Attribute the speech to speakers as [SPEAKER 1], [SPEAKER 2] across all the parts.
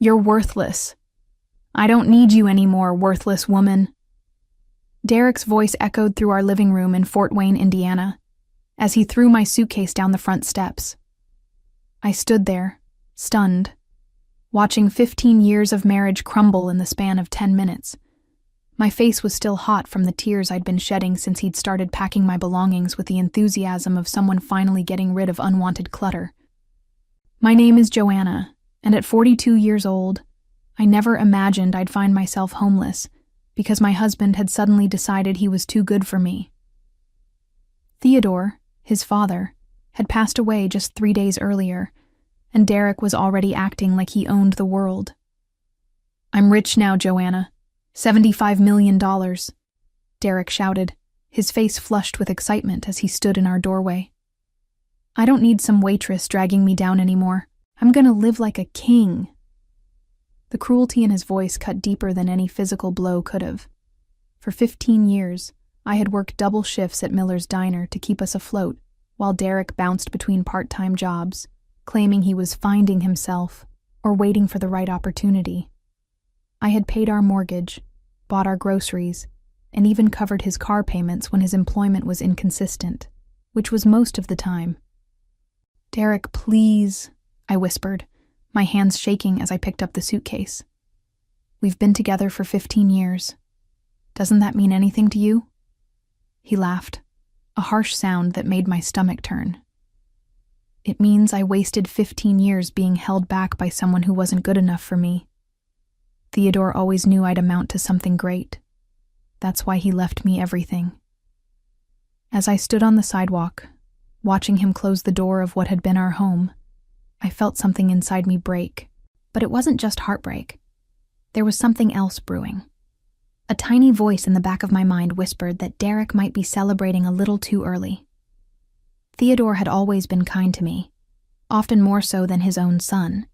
[SPEAKER 1] You're worthless. I don't need you anymore, worthless woman. Derek's voice echoed through our living room in Fort Wayne, Indiana, as he threw my suitcase down the front steps. I stood there, stunned, watching 15 years of marriage crumble in the span of 10 minutes. My face was still hot from the tears I'd been shedding since he'd started packing my belongings with the enthusiasm of someone finally getting rid of unwanted clutter. My name is Joanna, and at 42 years old, I never imagined I'd find myself homeless because my husband had suddenly decided he was too good for me. Theodore, his father, had passed away just 3 days earlier, and Derek was already acting like he owned the world. I'm rich now, Joanna. $75 million, Derek shouted, his face flushed with excitement as he stood in our doorway. I don't need some waitress dragging me down anymore. I'm gonna live like a king. The cruelty in his voice cut deeper than any physical blow could have. For 15 years, I had worked double shifts at Miller's Diner to keep us afloat, while Derek bounced between part-time jobs, claiming he was finding himself or waiting for the right opportunity. I had paid our mortgage, bought our groceries, and even covered his car payments when his employment was inconsistent, which was most of the time. Derek, please, I whispered, my hands shaking as I picked up the suitcase. We've been together for 15 years. Doesn't that mean anything to you? He laughed, a harsh sound that made my stomach turn. It means I wasted 15 years being held back by someone who wasn't good enough for me. Theodore always knew I'd amount to something great. That's why he left me everything. As I stood on the sidewalk, watching him close the door of what had been our home, I felt something inside me break. But it wasn't just heartbreak. There was something else brewing. A tiny voice in the back of my mind whispered that Derek might be celebrating a little too early. Theodore had always been kind to me, often more so than his own son,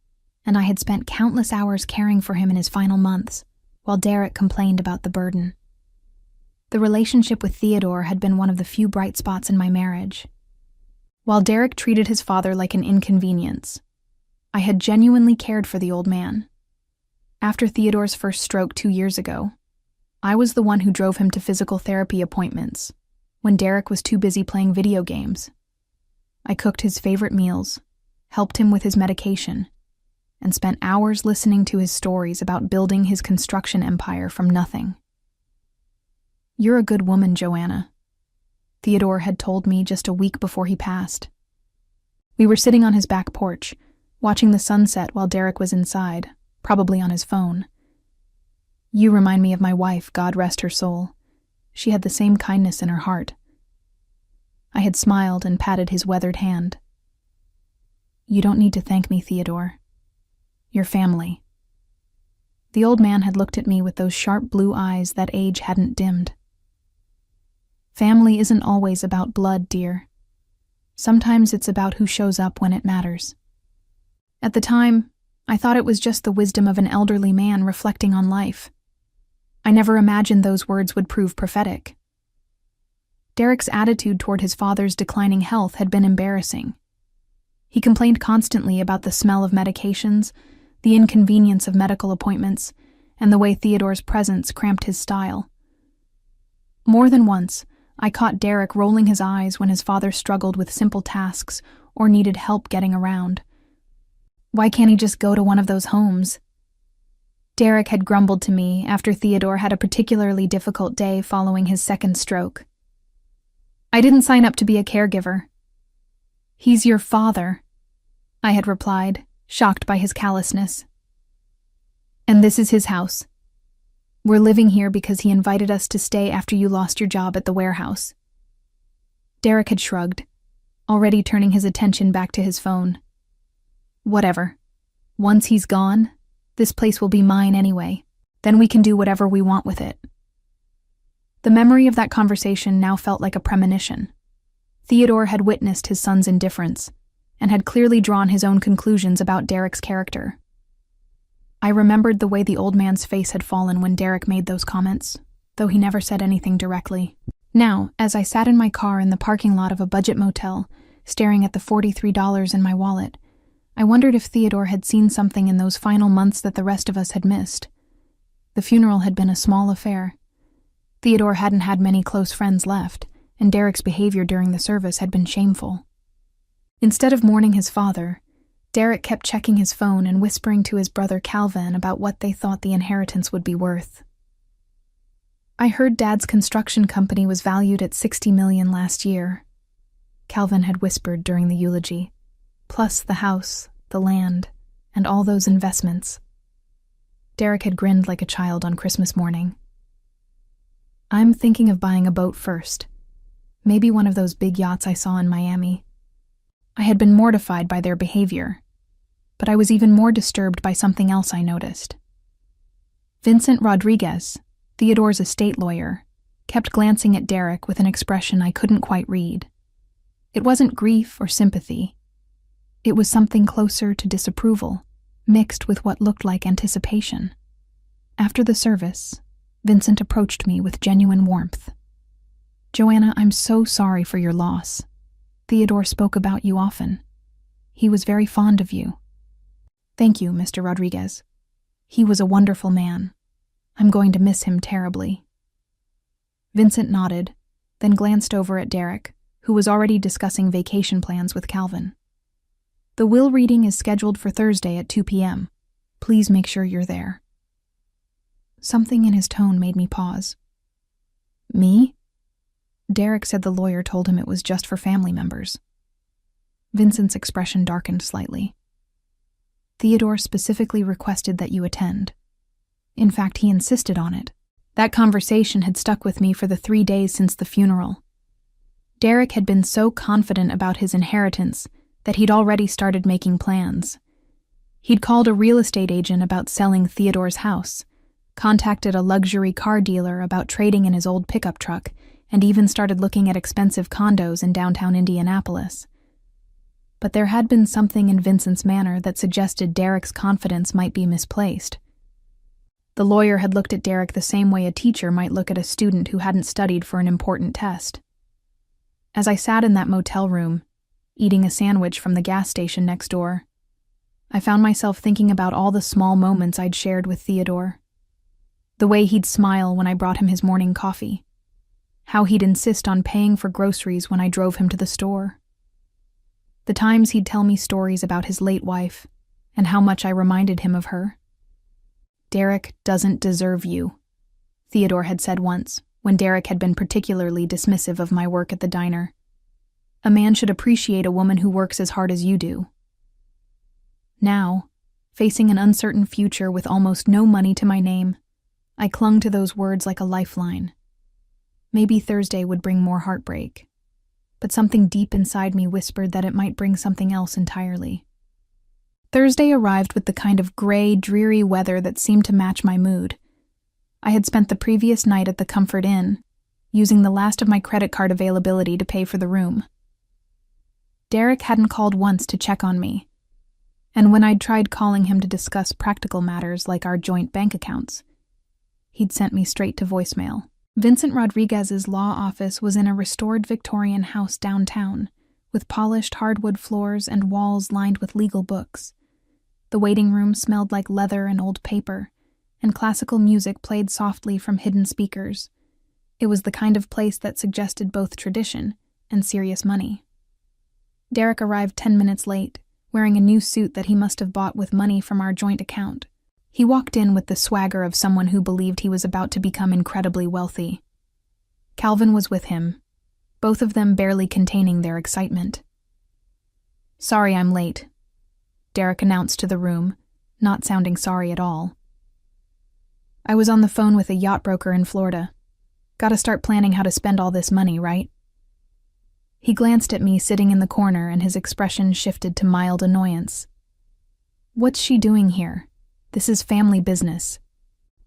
[SPEAKER 1] and I had spent countless hours caring for him in his final months, while Derek complained about the burden. The relationship with Theodore had been one of the few bright spots in my marriage. While Derek treated his father like an inconvenience, I had genuinely cared for the old man. After Theodore's first stroke 2 years ago, I was the one who drove him to physical therapy appointments when Derek was too busy playing video games. I cooked his favorite meals, helped him with his medication, and spent hours listening to his stories about building his construction empire from nothing. You're a good woman, Joanna, Theodore had told me just a week before he passed. We were sitting on his back porch, watching the sunset while Derek was inside, probably on his phone. You remind me of my wife, God rest her soul. She had the same kindness in her heart. I had smiled and patted his weathered hand. You don't need to thank me, Theodore. Your family. The old man had looked at me with those sharp blue eyes that age hadn't dimmed. Family isn't always about blood, dear. Sometimes it's about who shows up when it matters. At the time, I thought it was just the wisdom of an elderly man reflecting on life. I never imagined those words would prove prophetic. Derek's attitude toward his father's declining health had been embarrassing. He complained constantly about the smell of medications, the inconvenience of medical appointments, and the way Theodore's presence cramped his style. More than once, I caught Derek rolling his eyes when his father struggled with simple tasks or needed help getting around. Why can't he just go to one of those homes? Derek had grumbled to me after Theodore had a particularly difficult day following his second stroke. I didn't sign up to be a caregiver. He's your father, I had replied, shocked by his callousness. And this is his house. We're living here because he invited us to stay after you lost your job at the warehouse. Derek had shrugged, already turning his attention back to his phone. Whatever. Once he's gone, this place will be mine anyway. Then we can do whatever we want with it. The memory of that conversation now felt like a premonition. Theodore had witnessed his son's indifference and had clearly drawn his own conclusions about Derek's character. I remembered the way the old man's face had fallen when Derek made those comments, though he never said anything directly. Now, as I sat in my car in the parking lot of a budget motel, staring at the $43 in my wallet, I wondered if Theodore had seen something in those final months that the rest of us had missed. The funeral had been a small affair. Theodore hadn't had many close friends left, and Derek's behavior during the service had been shameful. Instead of mourning his father, Derek kept checking his phone and whispering to his brother Calvin about what they thought the inheritance would be worth. I heard Dad's construction company was valued at $60 million last year, Calvin had whispered during the eulogy, plus the house, the land, and all those investments. Derek had grinned like a child on Christmas morning. I'm thinking of buying a boat first. Maybe one of those big yachts I saw in Miami. I had been mortified by their behavior, but I was even more disturbed by something else I noticed. Vincent Rodriguez, Theodore's estate lawyer, kept glancing at Derek with an expression I couldn't quite read. It wasn't grief or sympathy. It was something closer to disapproval, mixed with what looked like anticipation. After the service, Vincent approached me with genuine warmth. Joanna, I'm so sorry for your loss. Theodore spoke about you often. He was very fond of you. Thank you, Mr. Rodriguez. He was a wonderful man. I'm going to miss him terribly. Vincent nodded, then glanced over at Derek, who was already discussing vacation plans with Calvin. The will reading is scheduled for Thursday at 2 p.m. Please make sure you're there. Something in his tone made me pause. Me? Derek said the lawyer told him it was just for family members. Vincent's expression darkened slightly. Theodore specifically requested that you attend. In fact, he insisted on it. That conversation had stuck with me for the 3 days since the funeral. Derek had been so confident about his inheritance that he'd already started making plans. He'd called a real estate agent about selling Theodore's house, contacted a luxury car dealer about trading in his old pickup truck, and even started looking at expensive condos in downtown Indianapolis. But there had been something in Vincent's manner that suggested Derek's confidence might be misplaced. The lawyer had looked at Derek the same way a teacher might look at a student who hadn't studied for an important test. As I sat in that motel room, eating a sandwich from the gas station next door, I found myself thinking about all the small moments I'd shared with Theodore. The way he'd smile when I brought him his morning coffee. How he'd insist on paying for groceries when I drove him to the store. The times he'd tell me stories about his late wife, and how much I reminded him of her. Derek doesn't deserve you, Theodore had said once, when Derek had been particularly dismissive of my work at the diner. A man should appreciate a woman who works as hard as you do. Now, facing an uncertain future with almost no money to my name, I clung to those words like a lifeline. Maybe Thursday would bring more heartbreak, but something deep inside me whispered that it might bring something else entirely. Thursday arrived with the kind of gray, dreary weather that seemed to match my mood. I had spent the previous night at the Comfort Inn, using the last of my credit card availability to pay for the room. Derek hadn't called once to check on me, and when I'd tried calling him to discuss practical matters like our joint bank accounts, he'd sent me straight to voicemail. Vincent Rodriguez's law office was in a restored Victorian house downtown, with polished hardwood floors and walls lined with legal books. The waiting room smelled like leather and old paper, and classical music played softly from hidden speakers. It was the kind of place that suggested both tradition and serious money. Derek arrived 10 minutes late, wearing a new suit that he must have bought with money from our joint account. He walked in with the swagger of someone who believed he was about to become incredibly wealthy. Calvin was with him, both of them barely containing their excitement. "Sorry I'm late," Derek announced to the room, not sounding sorry at all. "I was on the phone with a yacht broker in Florida. Gotta start planning how to spend all this money, right?" He glanced at me sitting in the corner and his expression shifted to mild annoyance. "What's she doing here? This is family business."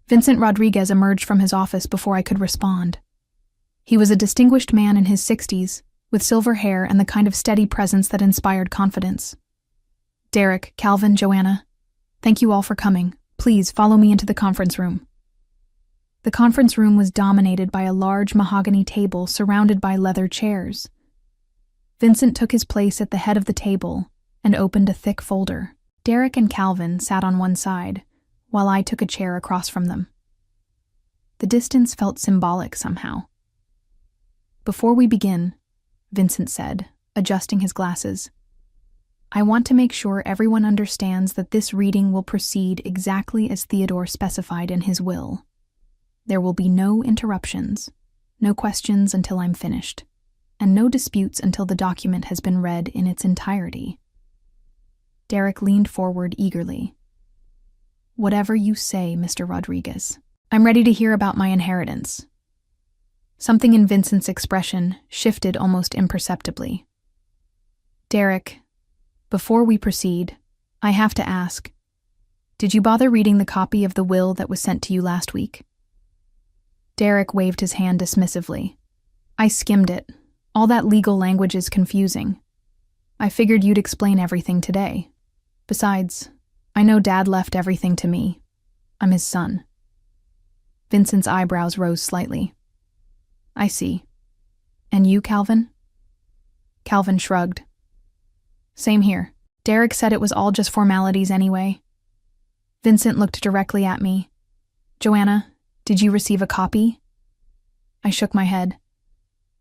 [SPEAKER 1] Vincent Rodriguez emerged from his office before I could respond. He was a distinguished man in his 60s, with silver hair and the kind of steady presence that inspired confidence. "Derek, Calvin, Joanna, thank you all for coming. Please follow me into the conference room." The conference room was dominated by a large mahogany table surrounded by leather chairs. Vincent took his place at the head of the table, and opened a thick folder. Derek and Calvin sat on one side, while I took a chair across from them. The distance felt symbolic somehow. "Before we begin," Vincent said, adjusting his glasses, "I want to make sure everyone understands that this reading will proceed exactly as Theodore specified in his will. There will be no interruptions, no questions until I'm finished, and no disputes until the document has been read in its entirety." Derek leaned forward eagerly. "Whatever you say, Mr. Rodriguez. I'm ready to hear about my inheritance." Something in Vincent's expression shifted almost imperceptibly. "Derek, before we proceed, I have to ask, did you bother reading the copy of the will that was sent to you last week?" Derek waved his hand dismissively. "I skimmed it. All that legal language is confusing. I figured you'd explain everything today. Besides, I know Dad left everything to me. I'm his son." Vincent's eyebrows rose slightly. "I see. And you, Calvin?" Calvin shrugged. "Same here. Derek said it was all just formalities anyway." Vincent looked directly at me. "Joanna, did you receive a copy?" I shook my head.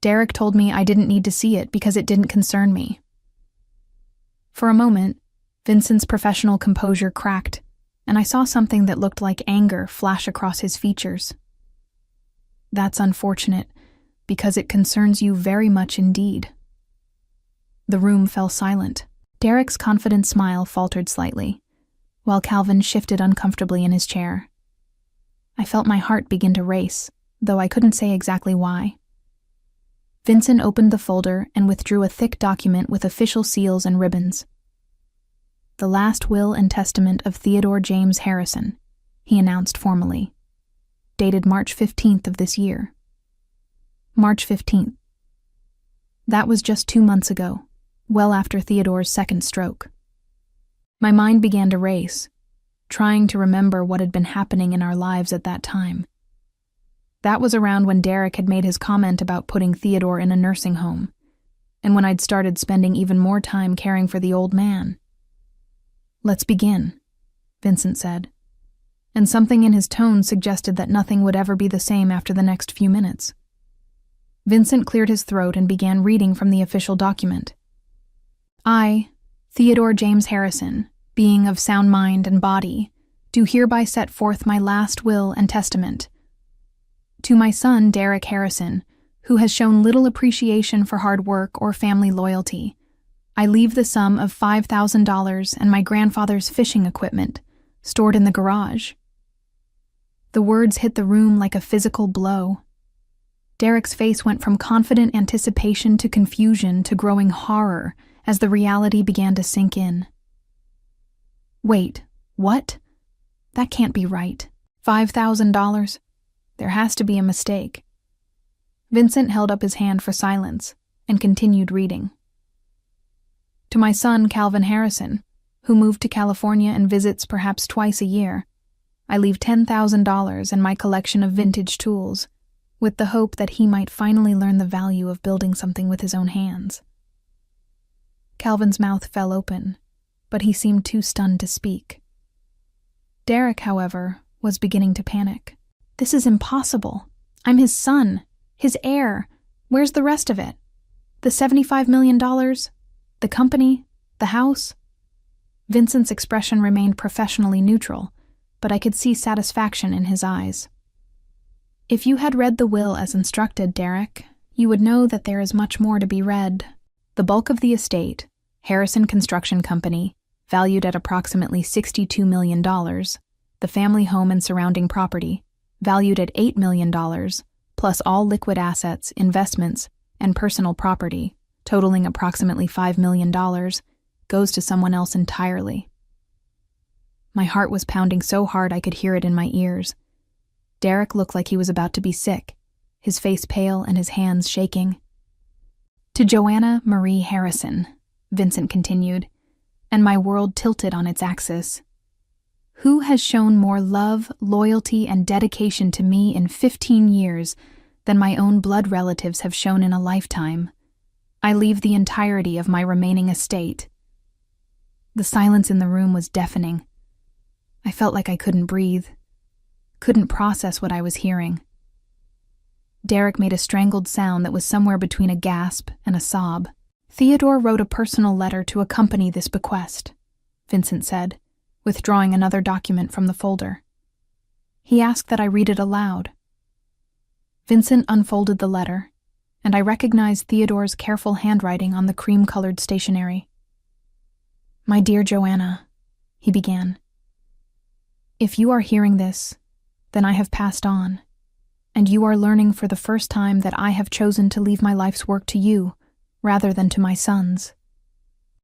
[SPEAKER 1] Derek told me I didn't need to see it because it didn't concern me. For a moment, Vincent's professional composure cracked, and I saw something that looked like anger flash across his features. "That's unfortunate, because it concerns you very much indeed." The room fell silent. Derek's confident smile faltered slightly, while Calvin shifted uncomfortably in his chair. I felt my heart begin to race, though I couldn't say exactly why. Vincent opened the folder and withdrew a thick document with official seals and ribbons. "The last will and testament of Theodore James Harrison," he announced formally. "Dated March 15th of this year." March 15th. That was just 2 months ago, well after Theodore's second stroke. My mind began to race, trying to remember what had been happening in our lives at that time. That was around when Derek had made his comment about putting Theodore in a nursing home, and when I'd started spending even more time caring for the old man. "Let's begin," Vincent said, and something in his tone suggested that nothing would ever be the same after the next few minutes. Vincent cleared his throat and began reading from the official document. "I, Theodore James Harrison, being of sound mind and body, do hereby set forth my last will and testament. To my son, Derek Harrison, who has shown little appreciation for hard work or family loyalty, I leave the sum of $5,000 and my grandfather's fishing equipment, stored in the garage." The words hit the room like a physical blow. Derek's face went from confident anticipation to confusion to growing horror as the reality began to sink in. "Wait, what? That can't be right. $5,000? There has to be a mistake." Vincent held up his hand for silence and continued reading. "To my son, Calvin Harrison, who moved to California and visits perhaps twice a year, I leave $10,000 and my collection of vintage tools, with the hope that he might finally learn the value of building something with his own hands." Calvin's mouth fell open, but he seemed too stunned to speak. Derek, however, was beginning to panic. "This is impossible. I'm his son, his heir. Where's the rest of it? The $75 million? The company? The house?" Vincent's expression remained professionally neutral, but I could see satisfaction in his eyes. "If you had read the will as instructed, Derek, you would know that there is much more to be read. The bulk of the estate, Harrison Construction Company, valued at approximately $62 million, the family home and surrounding property, valued at $8 million, plus all liquid assets, investments, and personal property, totaling approximately $5 million, goes to someone else entirely." My heart was pounding so hard I could hear it in my ears. Derek looked like he was about to be sick, his face pale and his hands shaking. "To Joanna Marie Harrison," Vincent continued, and my world tilted on its axis. "Who has shown more love, loyalty, and dedication to me in 15 years than my own blood relatives have shown in a lifetime? I leave the entirety of my remaining estate." The silence in the room was deafening. I felt like I couldn't breathe, couldn't process what I was hearing. Derek made a strangled sound that was somewhere between a gasp and a sob. "Theodore wrote a personal letter to accompany this bequest," Vincent said, withdrawing another document from the folder. "He asked that I read it aloud." Vincent unfolded the letter, and I recognized Theodore's careful handwriting on the cream-colored stationery. "My dear Joanna," he began, "if you are hearing this, then I have passed on, and you are learning for the first time that I have chosen to leave my life's work to you, rather than to my sons.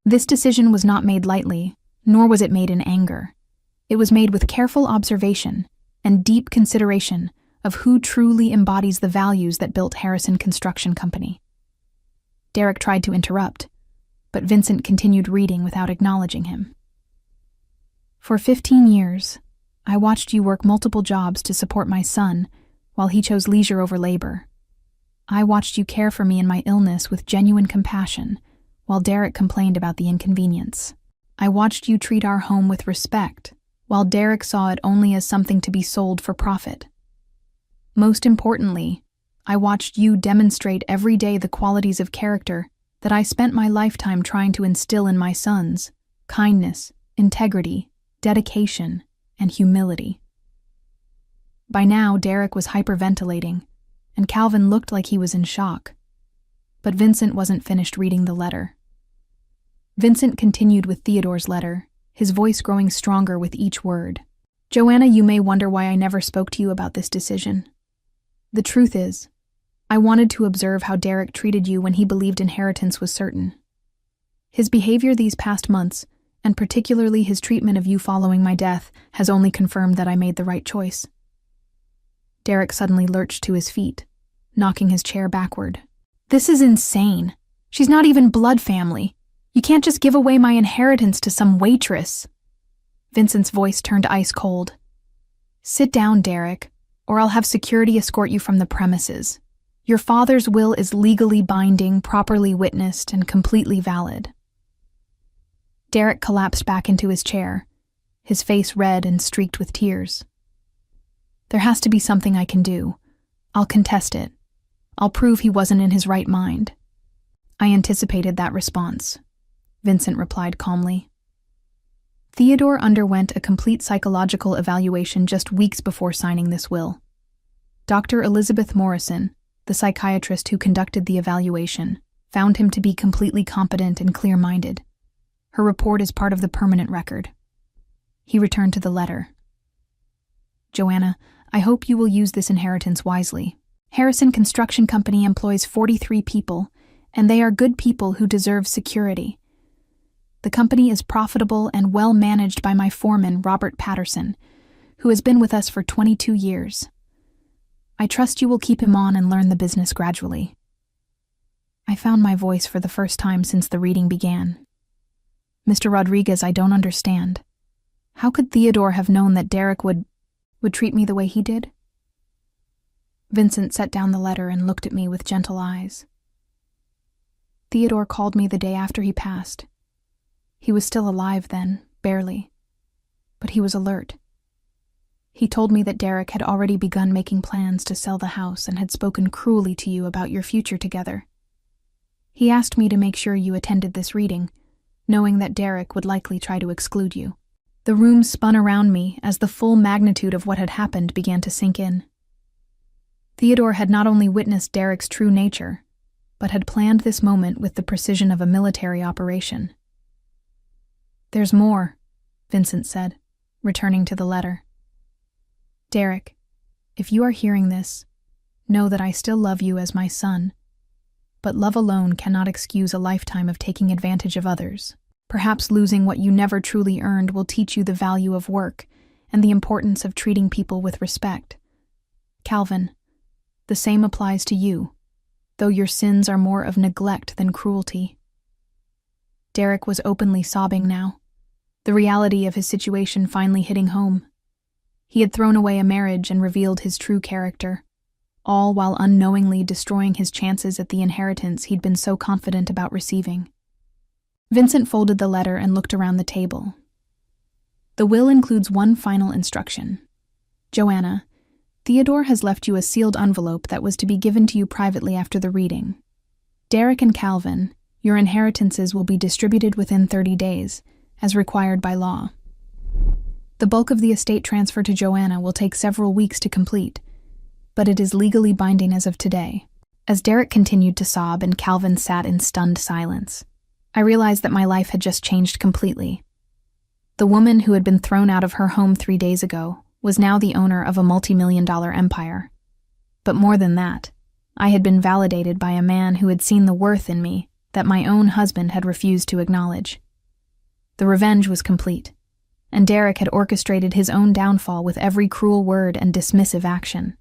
[SPEAKER 1] This decision was not made lightly, nor was it made in anger. It was made with careful observation and deep consideration of who truly embodies the values that built Harrison Construction Company." Derek tried to interrupt, but Vincent continued reading without acknowledging him. "For 15 years, I watched you work multiple jobs to support my son while he chose leisure over labor. I watched you care for me in my illness with genuine compassion, while Derek complained about the inconvenience. I watched you treat our home with respect, while Derek saw it only as something to be sold for profit. Most importantly, I watched you demonstrate every day the qualities of character that I spent my lifetime trying to instill in my sons: kindness, integrity, dedication, and humility." By now, Derek was hyperventilating, and Calvin looked like he was in shock. But Vincent wasn't finished reading the letter. Vincent continued with Theodore's letter, his voice growing stronger with each word. "Joanna, you may wonder why I never spoke to you about this decision. The truth is, I wanted to observe how Derek treated you when he believed inheritance was certain. His behavior these past months, and particularly his treatment of you following my death, has only confirmed that I made the right choice." Derek suddenly lurched to his feet, knocking his chair backward. "This is insane. She's not even blood family. You can't just give away my inheritance to some waitress." Vincent's voice turned ice cold. "Sit down, Derek, or I'll have security escort you from the premises. Your father's will is legally binding, properly witnessed, and completely valid." Derek collapsed back into his chair, his face red and streaked with tears. "There has to be something I can do. I'll contest it. I'll prove he wasn't in his right mind." "I anticipated that response," Vincent replied calmly. Theodore underwent a complete psychological evaluation just weeks before signing this will. Dr. Elizabeth Morrison, the psychiatrist who conducted the evaluation, found him to be completely competent and clear-minded. Her report is part of the permanent record. He returned to the letter. "Joanna, I hope you will use this inheritance wisely. Harrison Construction Company employs 43 people, and they are good people who deserve security. The company is profitable and well managed by my foreman, Robert Patterson, who has been with us for 22 years. I trust you will keep him on and learn the business gradually." I found my voice for the first time since the reading began. "Mr. Rodriguez, I don't understand. How could Theodore have known that Derek would treat me the way he did?" Vincent set down the letter and looked at me with gentle eyes. "Theodore called me the day after he passed. He was still alive then, barely, but he was alert. He told me that Derek had already begun making plans to sell the house and had spoken cruelly to you about your future together. He asked me to make sure you attended this reading, knowing that Derek would likely try to exclude you." The room spun around me as the full magnitude of what had happened began to sink in. Theodore had not only witnessed Derek's true nature, but had planned this moment with the precision of a military operation. "There's more," Vincent said, returning to the letter. "Derek, if you are hearing this, know that I still love you as my son, but love alone cannot excuse a lifetime of taking advantage of others. Perhaps losing what you never truly earned will teach you the value of work and the importance of treating people with respect. Calvin, the same applies to you, though your sins are more of neglect than cruelty." Derek was openly sobbing now, the reality of his situation finally hitting home. He had thrown away a marriage and revealed his true character, all while unknowingly destroying his chances at the inheritance he'd been so confident about receiving. Vincent folded the letter and looked around the table. The will includes one final instruction. Joanna, Theodore has left you a sealed envelope that was to be given to you privately after the reading. Derek and Calvin, your inheritances will be distributed within 30 days, as required by law. The bulk of the estate transfer to Joanna will take several weeks to complete, but it is legally binding as of today. As Derek continued to sob and Calvin sat in stunned silence, I realized that my life had just changed completely. The woman who had been thrown out of her home 3 days ago was now the owner of a multi-million-dollar empire. But more than that, I had been validated by a man who had seen the worth in me that my own husband had refused to acknowledge. The revenge was complete, and Derek had orchestrated his own downfall with every cruel word and dismissive action.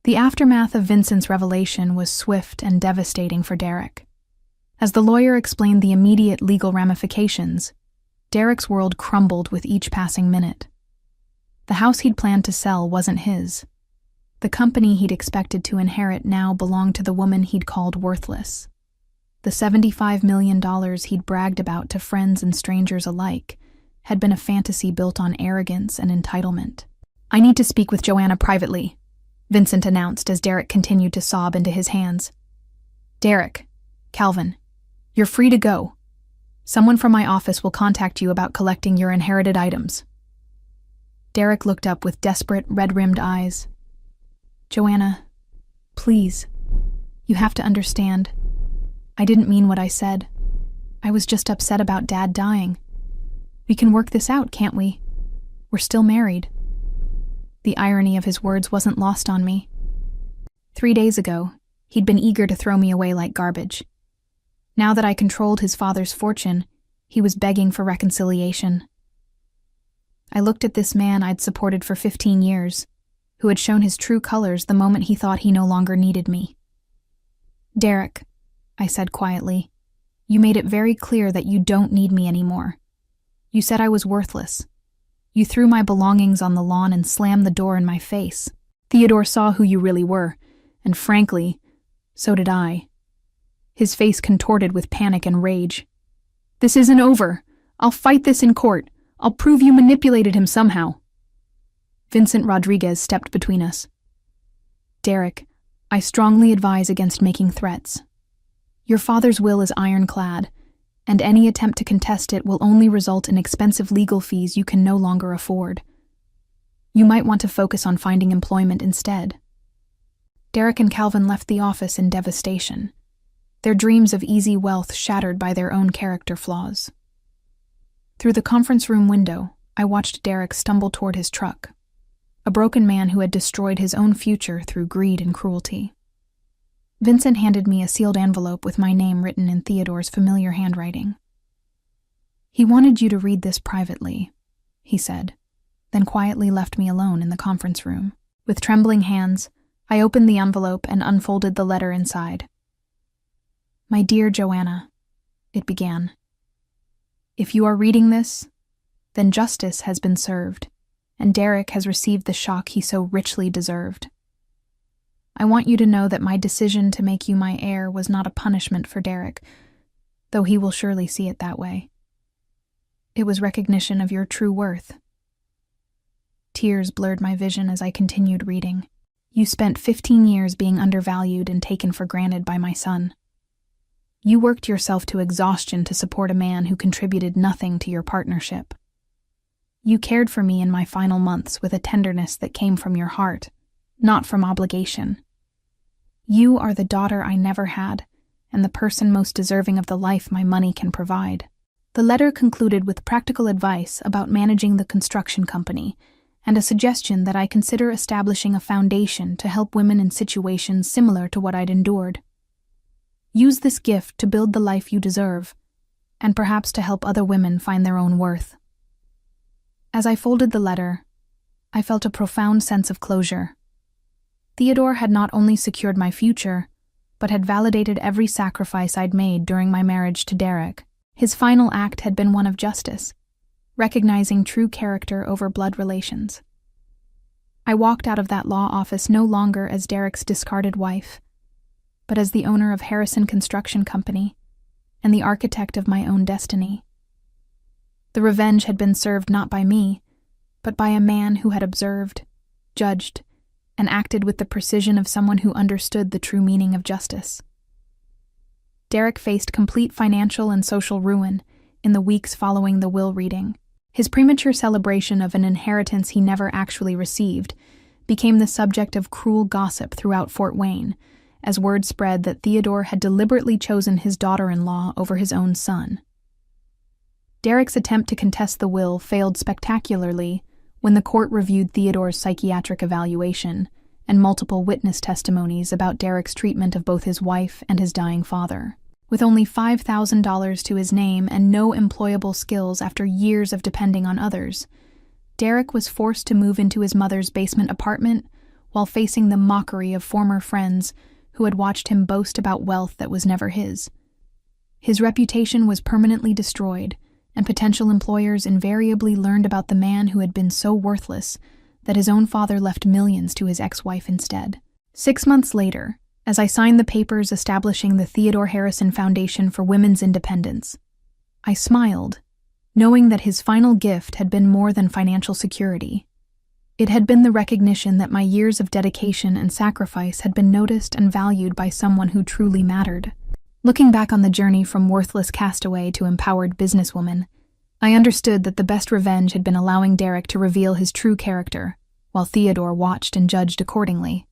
[SPEAKER 1] The aftermath of Vincent's revelation was swift and devastating for Derek. As the lawyer explained the immediate legal ramifications, Derek's world crumbled with each passing minute. The house he'd planned to sell wasn't his. The company he'd expected to inherit now belonged to the woman he'd called worthless. The $75 million he'd bragged about to friends and strangers alike had been a fantasy built on arrogance and entitlement. "I need to speak with Joanna privately," Vincent announced as Derek continued to sob into his hands. "Derek, Calvin, you're free to go. Someone from my office will contact you about collecting your inherited items." Derek looked up with desperate, red-rimmed eyes. "Joanna, please, you have to understand. I didn't mean what I said. I was just upset about Dad dying. We can work this out, can't we? We're still married." The irony of his words wasn't lost on me. 3 days ago, he'd been eager to throw me away like garbage. Now that I controlled his father's fortune, he was begging for reconciliation. I looked at this man I'd supported for 15 years, who had shown his true colors the moment he thought he no longer needed me. "Derek," I said quietly, "you made it very clear that you don't need me anymore. You said I was worthless. You threw my belongings on the lawn and slammed the door in my face. Theodore saw who you really were, and frankly, so did I." His face contorted with panic and rage. "This isn't over. I'll fight this in court. I'll prove you manipulated him somehow." Vincent Rodriguez stepped between us. "Derek, I strongly advise against making threats. Your father's will is ironclad, and any attempt to contest it will only result in expensive legal fees you can no longer afford. You might want to focus on finding employment instead." Derek and Calvin left the office in devastation, their dreams of easy wealth shattered by their own character flaws. Through the conference room window, I watched Derek stumble toward his truck, a broken man who had destroyed his own future through greed and cruelty. Vincent handed me a sealed envelope with my name written in Theodore's familiar handwriting. "He wanted you to read this privately," he said, then quietly left me alone in the conference room. With trembling hands, I opened the envelope and unfolded the letter inside. "My dear Joanna," it began. "If you are reading this, then justice has been served, and Derek has received the shock he so richly deserved. I want you to know that my decision to make you my heir was not a punishment for Derek, though he will surely see it that way. It was recognition of your true worth." Tears blurred my vision as I continued reading. "You spent 15 years being undervalued and taken for granted by my son. You worked yourself to exhaustion to support a man who contributed nothing to your partnership. You cared for me in my final months with a tenderness that came from your heart, not from obligation. You are the daughter I never had, and the person most deserving of the life my money can provide." The letter concluded with practical advice about managing the construction company, and a suggestion that I consider establishing a foundation to help women in situations similar to what I'd endured. Use this gift to build the life you deserve, and perhaps to help other women find their own worth. As I folded the letter, I felt a profound sense of closure. Theodore had not only secured my future, but had validated every sacrifice I'd made during my marriage to Derek. His final act had been one of justice, recognizing true character over blood relations. I walked out of that law office no longer as Derek's discarded wife, but as the owner of Harrison Construction Company, and the architect of my own destiny. The revenge had been served not by me, but by a man who had observed, judged, and acted with the precision of someone who understood the true meaning of justice. Derek faced complete financial and social ruin in the weeks following the will reading. His premature celebration of an inheritance he never actually received became the subject of cruel gossip throughout Fort Wayne, as word spread that Theodore had deliberately chosen his daughter-in-law over his own son. Derek's attempt to contest the will failed spectacularly when the court reviewed Theodore's psychiatric evaluation and multiple witness testimonies about Derek's treatment of both his wife and his dying father. With only $5,000 to his name and no employable skills after years of depending on others, Derek was forced to move into his mother's basement apartment while facing the mockery of former friends who had watched him boast about wealth that was never his. His reputation was permanently destroyed, and potential employers invariably learned about the man who had been so worthless that his own father left millions to his ex-wife instead. 6 months later, as I signed the papers establishing the Theodore Harrison Foundation for Women's Independence, I smiled, knowing that his final gift had been more than financial security. It had been the recognition that my years of dedication and sacrifice had been noticed and valued by someone who truly mattered. Looking back on the journey from worthless castaway to empowered businesswoman, I understood that the best revenge had been allowing Derek to reveal his true character, while Theodore watched and judged accordingly.